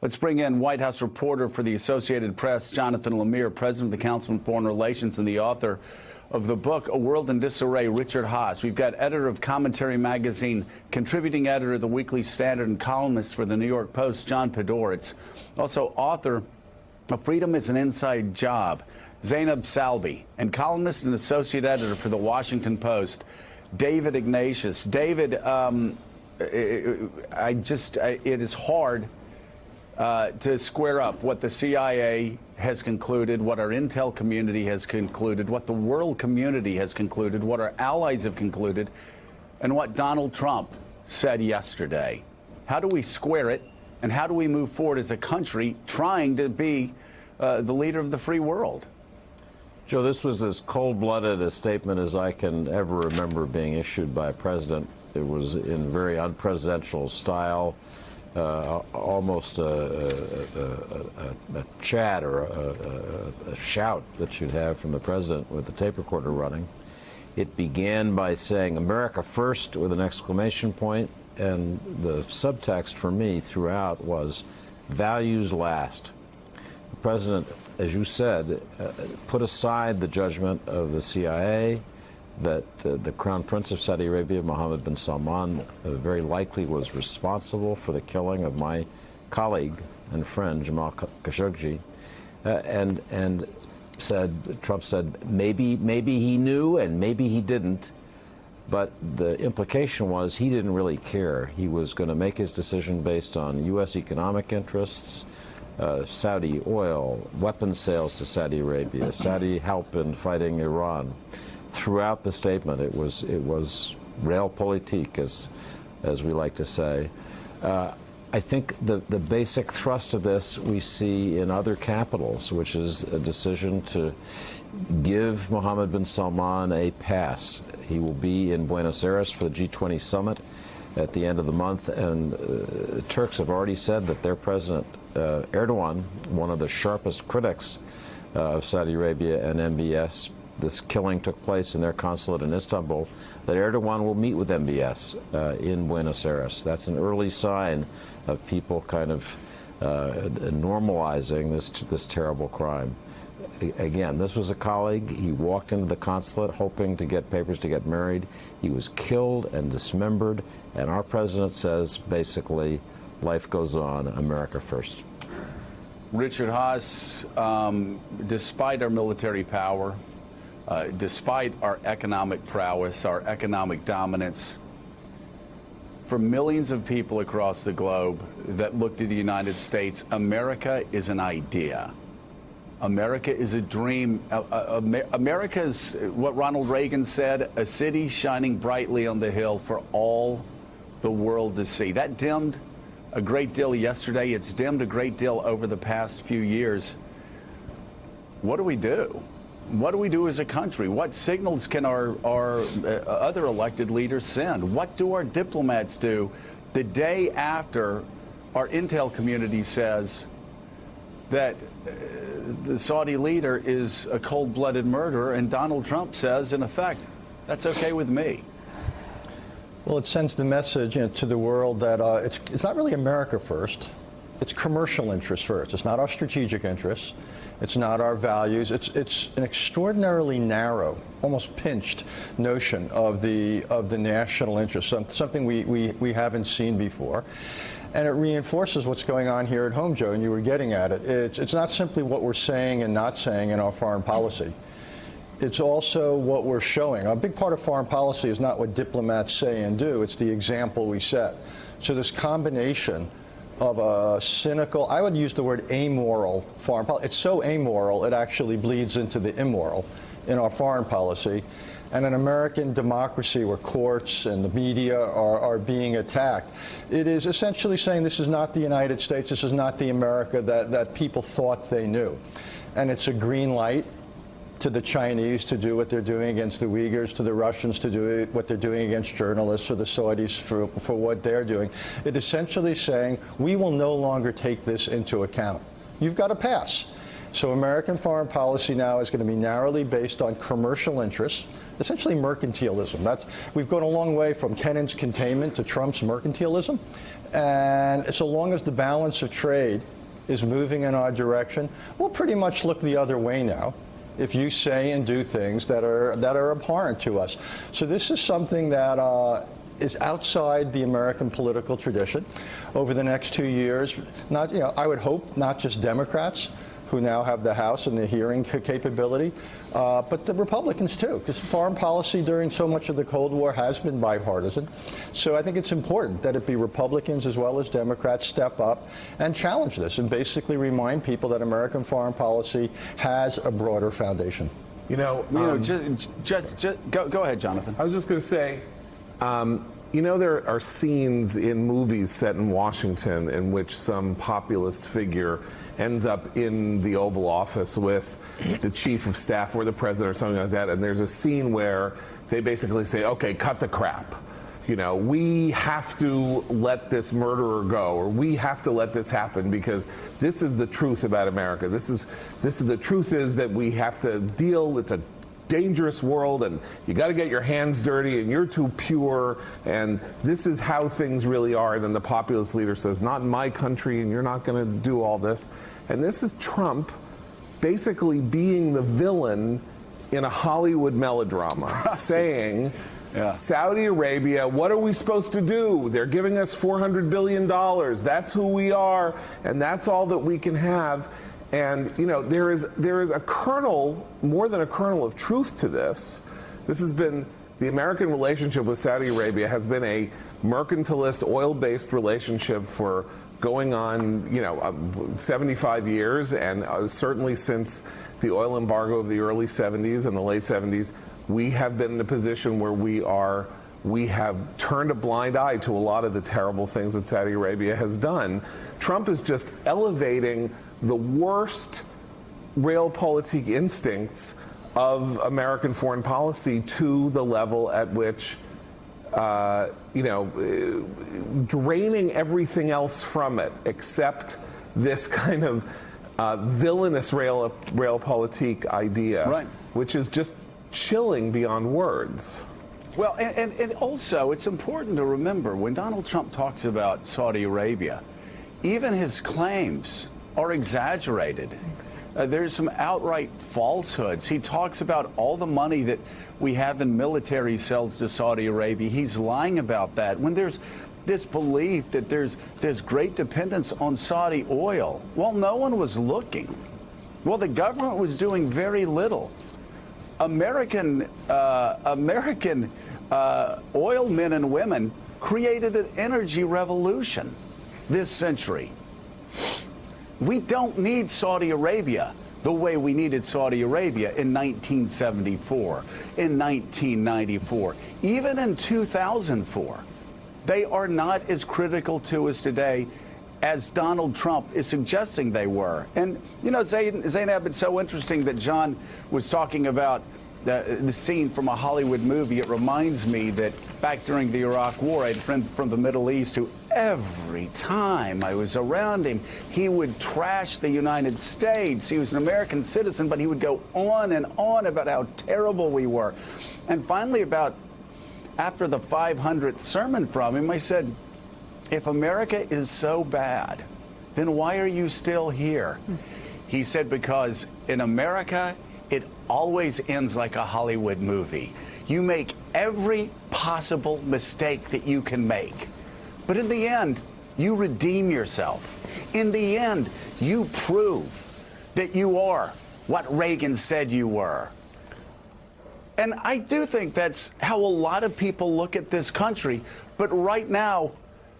Let's bring in White House reporter for the Associated Press, Jonathan Lemire, president of the Council on Foreign Relations and the author of the book, A World in Disarray, Richard Haass. We've got editor of Commentary Magazine, contributing editor of the Weekly Standard, and columnist for the New York Post, John Podhoretz. Also author of Freedom is an Inside Job, Zainab Salbi, and columnist and associate editor for the Washington Post, David Ignatius. David, it is hard to square up what the CIA has concluded, what our intel community has concluded, what the world community has concluded, what our allies have concluded, and what Donald Trump said yesterday. How do we square it, and how do we move forward as a country trying to be the leader of the free world? Joe, this was as cold-blooded a statement as I can ever remember being issued by a president. It was in very unpresidential style. Almost a chat or a shout that you'd have from the president with the tape recorder running. It began by saying "America first" with an exclamation point, and the subtext for me throughout was "values last." The president, as you said, put aside the judgment of the CIA that the Crown Prince of Saudi Arabia, Mohammed bin Salman, very likely was responsible for the killing of my colleague and friend Jamal Khashoggi, and Trump said maybe he knew and maybe he didn't, but the implication was he didn't really care. He was going to make his decision based on U.S. economic interests, Saudi oil, weapons sales to Saudi Arabia, Saudi help in fighting Iran. Throughout the statement, it was realpolitik, as we like to say. I think the basic thrust of this we see in other capitals, which is a decision to give Mohammed bin Salman a pass. He will be in Buenos Aires for the G20 summit at the end of the month, and the Turks have already said that their president, Erdogan, one of the sharpest critics of Saudi Arabia and MBS, this killing took place in their consulate in Istanbul, that Erdogan will meet with MBS in Buenos Aires. That's an early sign of people kind of normalizing this terrible crime. Again, this was a colleague. He walked into the consulate hoping to get papers to get married. He was killed and dismembered, and our president says, basically, life goes on, America first. Richard Haass, despite our military power, despite our economic prowess, our economic dominance, for millions of people across the globe that look to the United States, America is an idea. America is a dream. America is what Ronald Reagan said, a city shining brightly on the hill for all the world to see. That dimmed a great deal yesterday. It's dimmed a great deal over the past few years. What do we do? What do we do as a country? What signals can our other elected leaders send? What do our diplomats do the day after our intel community says that the Saudi leader is a cold-blooded murderer, and Donald Trump says, in effect, that's okay with me? Well, it sends the message to the world that it's not really America first. It's commercial interests first. It's not our strategic interests. It's not our values. It's an extraordinarily narrow, almost pinched notion of the national interest, something we haven't seen before. And it reinforces what's going on here at home, Joe, and you were getting at it. It's not simply what we're saying and not saying in our foreign policy. It's also what we're showing. A big part of foreign policy is not what diplomats say and do. It's the example we set. So this combination of a cynical, I would use the word amoral foreign policy. It's so amoral, it actually bleeds into the immoral in our foreign policy. And an American democracy where courts and the media are being attacked, it is essentially saying this is not the United States, this is not the America that people thought they knew. And it's a green light to the Chinese to do what they're doing against the Uyghurs, to the Russians to do what they're doing against journalists, or the Saudis for what they're doing. It essentially saying, we will no longer take this into account. You've got to pass. So American foreign policy now is going to be narrowly based on commercial interests, essentially mercantilism. We've gone a long way from Kennan's containment to Trump's mercantilism. And so long as the balance of trade is moving in our direction, we'll pretty much look the other way now if you say and do things that are abhorrent to us. So this is something that is outside the American political tradition. Over the next 2 years, I would hope not just Democrats who now have the House and the hearing capability, but the Republicans too, because foreign policy during so much of the Cold War has been bipartisan. So I think it's important that it be Republicans as well as Democrats step up and challenge this and basically remind people that American foreign policy has a broader foundation. Just go ahead, Jonathan. I was just going to say, there are scenes in movies set in Washington in which some populist figure ends up in the Oval Office with the chief of staff or the president or something like that, and there's a scene where they basically say, okay, cut the crap. We have to let this murderer go, or we have to let this happen because this is the truth about America. This is the truth is that we have to deal. It's a dangerous world, and you got to get your hands dirty, and you're too pure, and this is how things really are. And then the populist leader says, not in my country, and you're not going to do all this. And this is Trump basically being the villain in a Hollywood melodrama, saying, Saudi Arabia, what are we supposed to do? They're giving us $400 billion. That's who we are, and that's all that we can have. And there is a kernel, more than a kernel of truth to this. This has been the American relationship with Saudi Arabia has been a mercantilist, oil-based relationship for going on 75 years, and certainly since the oil embargo of the early 70s and the late 70s, we have been in a position where we have turned a blind eye to a lot of the terrible things that Saudi Arabia has done. Trump is just elevating the worst realpolitik instincts of American foreign policy to the level at which, draining everything else from it except this kind of villainous realpolitik idea, right, which is just chilling beyond words. Well, and also it's important to remember when Donald Trump talks about Saudi Arabia, even his claims are exaggerated. There's some outright falsehoods. He talks about all the money that we have in military sales to Saudi Arabia. He's lying about that. When there's this belief that there's great dependence on Saudi oil, well, no one was looking. Well, the government was doing very little. American oil men and women created an energy revolution this century. We don't need Saudi Arabia the way we needed Saudi Arabia in 1974, in 1994, even in 2004. They are not as critical to us today as Donald Trump is suggesting they were. And, Zainab, it's so interesting that John was talking about the scene from a Hollywood movie. It reminds me that back during the Iraq War, I had a friend from the Middle East who every time I was around him, he would trash the United States. He was an American citizen, but he would go on and on about how terrible we were. And finally, after the 500th sermon from him, I said, if America is so bad, then why are you still here? He said, because in America, it always ends like a Hollywood movie. You make every possible mistake that you can make. But in the end, you redeem yourself. In the end, you prove that you are what Reagan said you were. And I do think that's how a lot of people look at this country. But right now,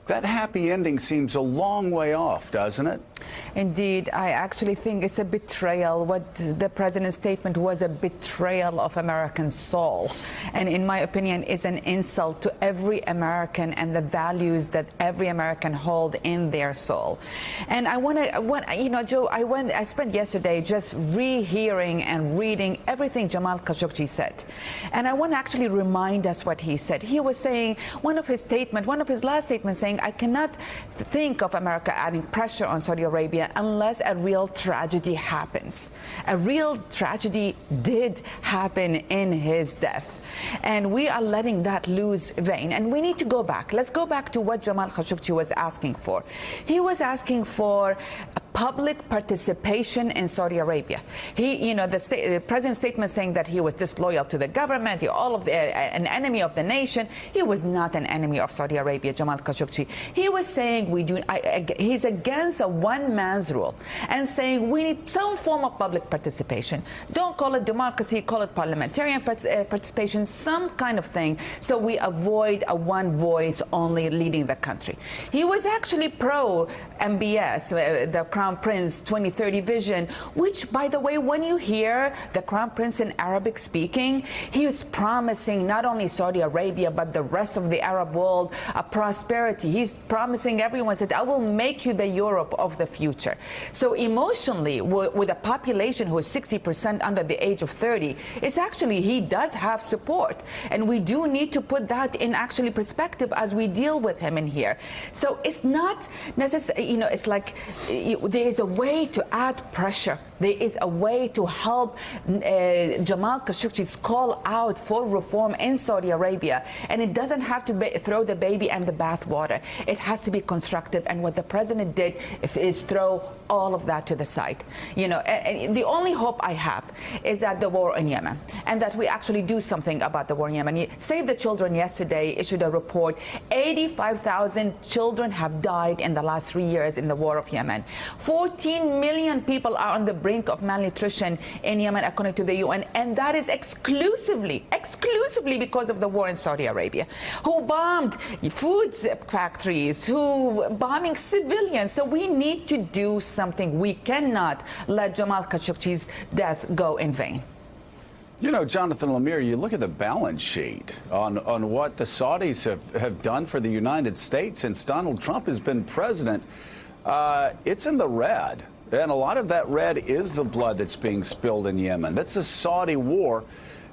that happy ending seems a long way off, doesn't it? Indeed, I actually think it's a betrayal. What the president's statement was a betrayal of American soul. And in my opinion, it's an insult to every American and the values that every American hold in their soul. And Joe, I spent yesterday just rehearing and reading everything Jamal Khashoggi said. And I want to actually remind us what he said. He was saying, one of his last statements saying, I cannot think of America adding pressure on Saudi Arabia Arabia unless a real tragedy happens. A real tragedy did happen in his death. And we are letting that lose vein. And we need to go back. Let's go back to what Jamal Khashoggi was asking for. He was asking for public participation in Saudi Arabia. The president's statement saying that he was disloyal to the government, an enemy of the nation. He was not an enemy of Saudi Arabia, Jamal Khashoggi. He was saying he's against a one-man's rule and saying we need some form of public participation. Don't call it democracy, call it parliamentarian participation, some kind of thing, so we avoid a one voice only leading the country. He was actually pro MBS, the Crown Prince 2030 vision, which, by the way, when you hear the Crown Prince in Arabic speaking, he is promising not only Saudi Arabia but the rest of the Arab world a prosperity. He's promising everyone that I will make you the Europe of the future. So emotionally, with a population who is 60% under the age of 30, it's actually, he does have support, and we do need to put that in actually perspective as we deal with him in here. So it's not necessarily, it's like there is a way to add pressure. There is a way to help Jamal Khashoggi's call out for reform in Saudi Arabia. And it doesn't have to throw the baby and the bathwater. It has to be constructive. And what the president did is throw all of that to the side. And the only hope I have is that the war in Yemen, and that we actually do something about the war in Yemen. Save the Children yesterday issued a report. 85,000 children have died in the last 3 years in the war of Yemen. 14 million people are on the brink of malnutrition in Yemen, according to the UN, and that is exclusively because of the war in Saudi Arabia, who bombed food factories, who bombing civilians. So we need to do something. We cannot let Jamal Khashoggi's death go in vain. Jonathan Lemire, you look at the balance sheet on what the Saudis have done for the United States since Donald Trump has been president. It's in the red. And a lot of that red is the blood that's being spilled in Yemen. That's a Saudi war,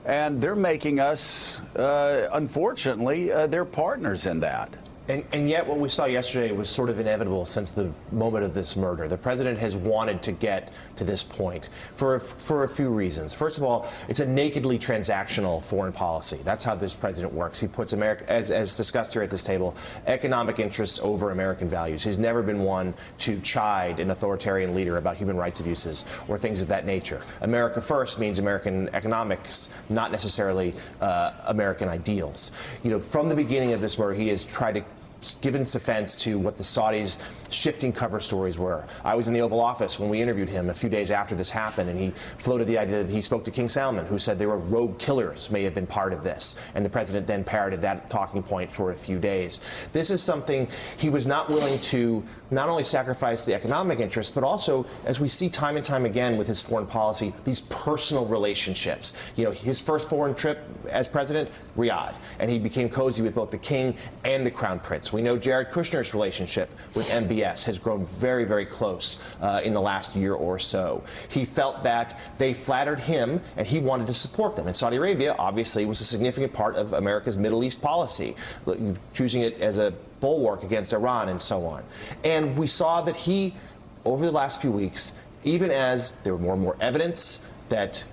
and they're making us, unfortunately, their partners in that. And yet what we saw yesterday was sort of inevitable since the moment of this murder. The president has wanted to get to this point for a few reasons. First of all, it's a nakedly transactional foreign policy. That's how this president works. He puts America, as discussed here at this table, economic interests over American values. He's never been one to chide an authoritarian leader about human rights abuses or things of that nature. America first means American economics, not necessarily American ideals. From the beginning of this murder, he has tried to given offense to what the Saudis' shifting cover stories were. I was in the Oval Office when we interviewed him a few days after this happened, and he floated the idea that he spoke to King Salman, who said there were rogue killers may have been part of this. And the president then parroted that talking point for a few days. This is something he was not willing to not only sacrifice the economic interests, but also, as we see time and time again with his foreign policy, these personal relationships. His first foreign trip as president, Riyadh, and he became cozy with both the king and the crown prince. We know Jared Kushner's relationship with MBS has grown very, very close in the last year or so. He felt that they flattered him, and he wanted to support them. And Saudi Arabia, obviously, was a significant part of America's Middle East policy, choosing it as a bulwark against Iran and so on. And we saw that he, over the last few weeks, even as there were more and more evidence that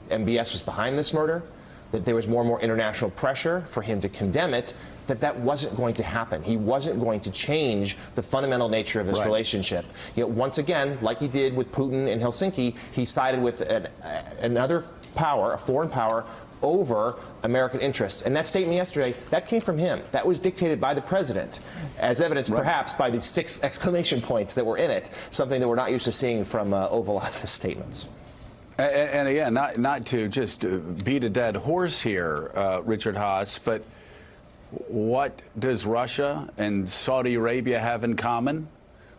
MBS was behind this murder, that there was more and more international pressure for him to condemn it, that wasn't going to happen. He wasn't going to change the fundamental nature of this relationship. Once again, like he did with Putin in Helsinki, he sided with another power, a foreign power, over American interests. And that statement yesterday, that came from him. That was dictated by the president, as evidenced perhaps by the 6 exclamation points that were in it, something that we're not used to seeing from Oval Office statements. And again, not to just beat a dead horse here, Richard Haass, but what does Russia and Saudi Arabia have in common?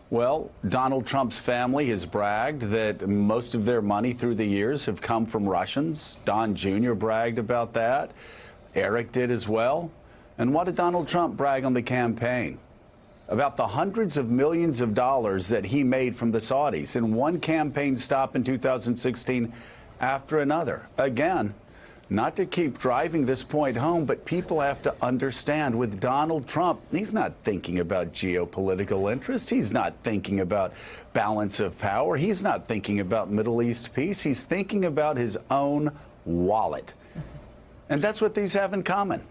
Well, Donald Trump's family has bragged that most of their money through the years have come from Russians. Don Jr. bragged about that. Eric did as well. And what did Donald Trump brag on the campaign? About the hundreds of millions of dollars that he made from the Saudis in one campaign stop in 2016 after another. Again, not to keep driving this point home, but people have to understand with Donald Trump, he's not thinking about geopolitical interest. He's not thinking about balance of power. He's not thinking about Middle East peace. He's thinking about his own wallet. And that's what these have in common.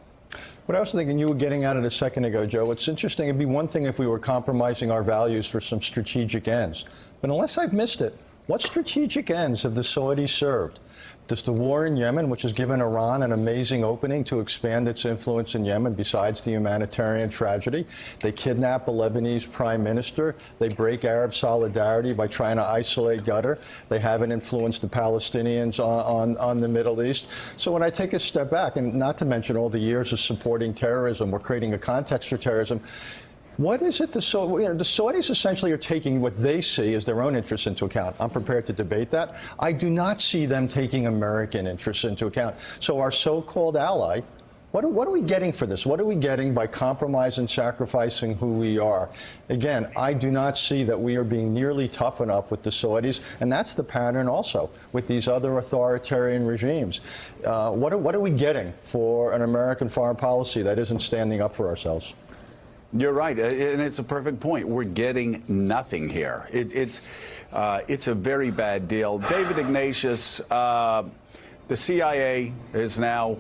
What I was thinking, you were getting at it a second ago, Joe. It's interesting. It'd be one thing if we were compromising our values for some strategic ends. But unless I've missed it, what strategic ends have the Saudis served? There's the war in Yemen, which has given Iran an amazing opening to expand its influence in Yemen besides the humanitarian tragedy. They kidnap a Lebanese prime minister. They break Arab solidarity by trying to isolate Qatar. They haven't influenced the Palestinians on the Middle East. So when I take a step back, and not to mention all the years of supporting terrorism, we're creating a context for terrorism. What is it the Saudis essentially are taking what they see as their own interests into account. I'm prepared to debate that. I do not see them taking American interests into account. So our so-called ally, what are we getting for this? What are we getting by compromising and sacrificing who we are? Again, I do not see that we are being nearly tough enough with the Saudis, and that's the pattern also with these other authoritarian regimes. What are we getting for an American foreign policy that isn't standing up for ourselves? You're right, and it's a perfect point. We're getting nothing here. It's a very bad deal. David Ignatius, the CIA has now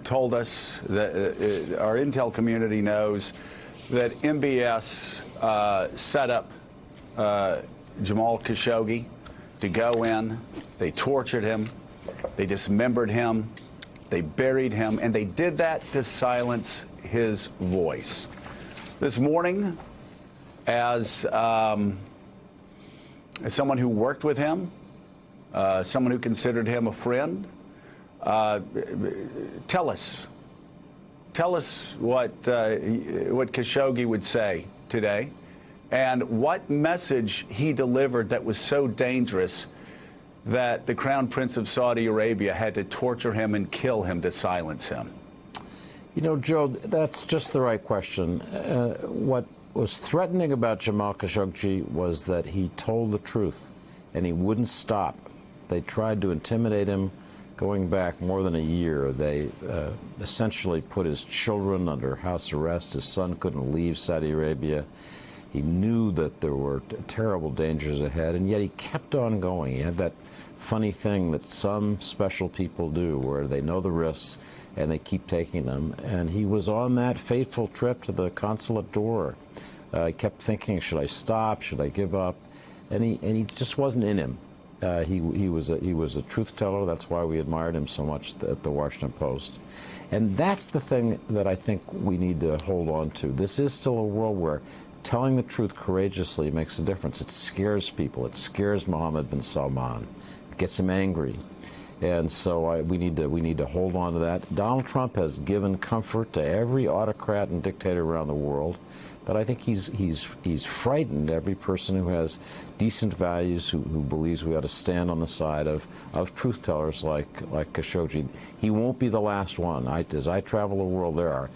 told us that our intel community knows that MBS set up Jamal Khashoggi to go in. They tortured him. They dismembered him. They buried him, and they did that to silence his voice. This morning, as someone who worked with him, someone who considered him a friend, tell us what Khashoggi would say today, and what message he delivered that was so dangerous that the Crown Prince of Saudi Arabia had to torture him and kill him to silence him. You know, Joe, that's just the right question. What was threatening about Jamal Khashoggi was that he told the truth, and he wouldn't stop. They tried to intimidate him going back more than a year. They essentially put his children under house arrest. His son couldn't leave Saudi Arabia. He knew that there were terrible dangers ahead, and yet he kept on going. He had that funny thing that some special people do where they know the risks and they keep taking them. And he was on that fateful trip to the consulate door. He kept thinking, should I stop? Should I give up? And he just wasn't in him. He was a truth teller. That's why we admired him so much at the Washington Post. And that's the thing that I think we need to hold on to. This is still a world where telling the truth courageously makes a difference. It scares people. It scares Mohammed bin Salman. It gets him angry. And so we need to hold on to that. Donald Trump has given comfort to every autocrat and dictator around the world, but I think he's frightened every person who has decent values, who believes we ought to stand on the side of truth tellers like Khashoggi. He won't be the last one. As I travel the world, there are,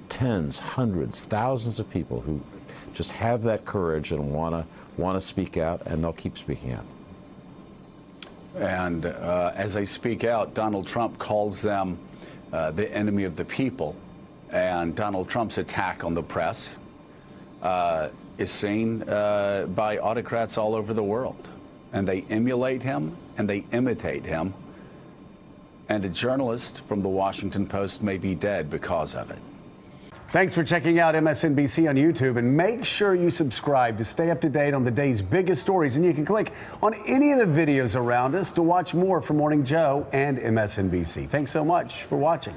tens, hundreds, thousands of people who just have that courage and want to speak out, and they'll keep speaking out. And as they speak out, Donald Trump calls them the enemy of the people. And Donald Trump's attack on the press is seen by autocrats all over the world. And they emulate him and they imitate him. And a journalist from the Washington Post may be dead because of it. Thanks for checking out MSNBC on YouTube, and make sure you subscribe to stay up to date on the day's biggest stories. And you can click on any of the videos around us to watch more from Morning Joe and MSNBC. Thanks so much for watching.